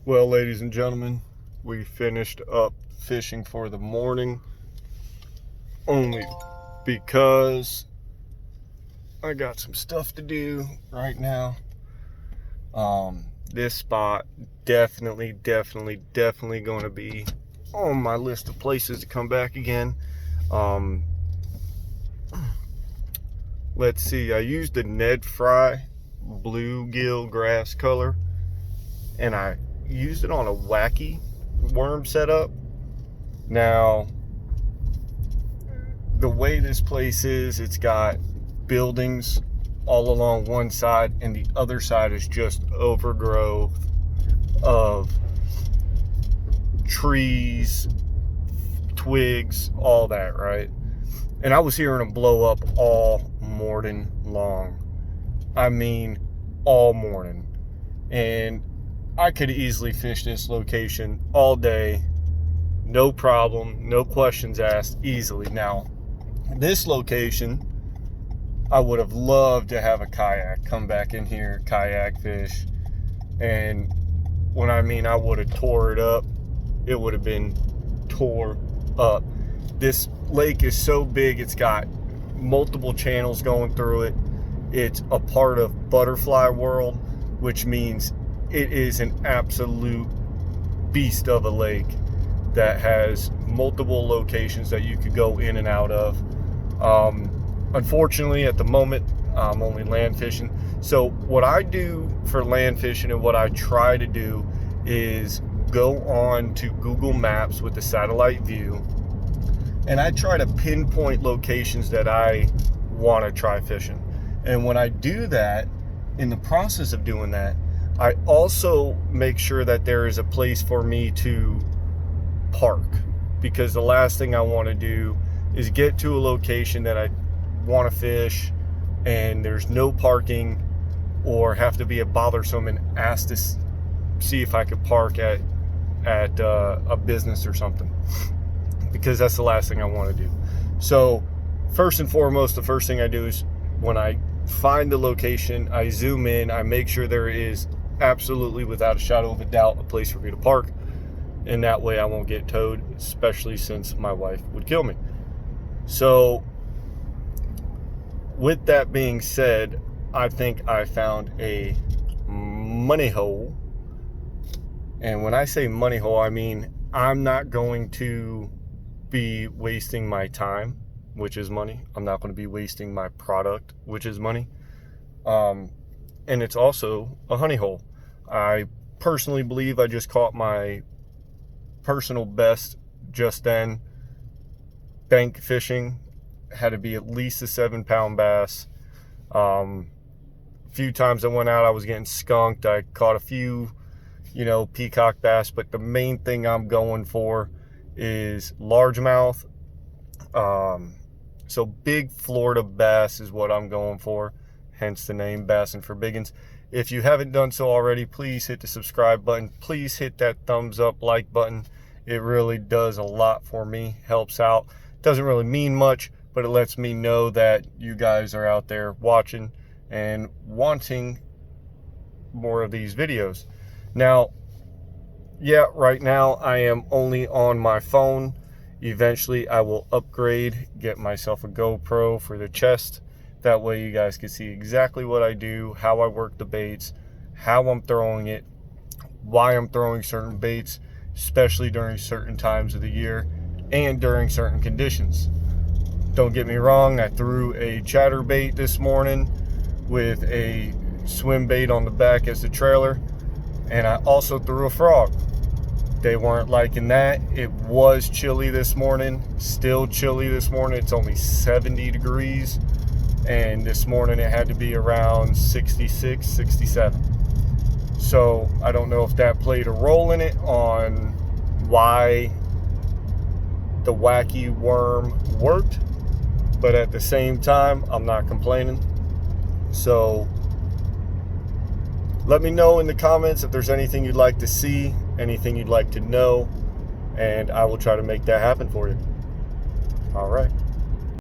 Well, ladies and gentlemen, we finished up fishing for the morning only because I got some stuff to do right now. This spot definitely going to be on my list of places to come back again. Let's see, I used the Ned Fry bluegill grass color, and I used it on a wacky worm setup. Now, the way this place is, it's got buildings all along one side, and the other side is just overgrowth of trees, twigs, all that, right? And I was hearing them blow up all morning long. I mean, all morning. And I could easily finish this location all day, no problem, no questions asked, easily. Now, this location, I would have loved to have a kayak, come back in here, kayak fish. And when I mean I would have tore it up, it would have been tore up. This lake is so big, it's got multiple channels going through it. It's a part of Butterfly World, which means it is an absolute beast of a lake that has multiple locations that you could go in and out of. Unfortunately, at the moment, I'm only land fishing. So what I do for land fishing, and what I try to do, is go on to Google Maps with the satellite view, and I try to pinpoint locations that I want to try fishing. And when I do that, in the process of doing that, I also make sure that there is a place for me to park, because the last thing I want to do is get to a location that I want to fish and there's no parking, or have to be a bothersome and ask to see if I could park at a business or something, because that's the last thing I want to do. So first and foremost, the first thing I do is, when I find the location, I zoom in, I make sure there is absolutely, without a shadow of a doubt, a place for me to park, and that way I won't get towed, especially since my wife would kill me. So with that being said, I think I found a money hole. And when I say money hole, I mean I'm not going to be wasting my time, which is money. I'm not going to be wasting my product, which is money. And it's also a honey hole. I personally believe I just caught my personal best just then. Bank fishing, had to be at least a 7-pound bass. Few times I went out, I was getting skunked. I caught a few, peacock bass, but the main thing I'm going for is largemouth. So big Florida bass is what I'm going for, hence the name Bassin' for Biggins. If you haven't done so already, please hit the subscribe button. Please hit that thumbs up, like button. It really does a lot for me, helps out. Doesn't really mean much, but it lets me know that you guys are out there watching and wanting more of these videos. Now, yeah, right now I am only on my phone. Eventually I will upgrade, get myself a GoPro for the chest. That way you guys can see exactly what I do, how I work the baits, how I'm throwing it, why I'm throwing certain baits, especially during certain times of the year and during certain conditions. Don't get me wrong, I threw a chatterbait this morning with a swim bait on the back as the trailer, and I also threw a frog. They weren't liking that. It was chilly this morning, still chilly this morning. It's only 70 degrees, and this morning it had to be around 66, 67. So I don't know if that played a role in it on why the wacky worm worked, but at the same time, I'm not complaining. So let me know in the comments if there's anything you'd like to see, anything you'd like to know, and I will try to make that happen for you. All right.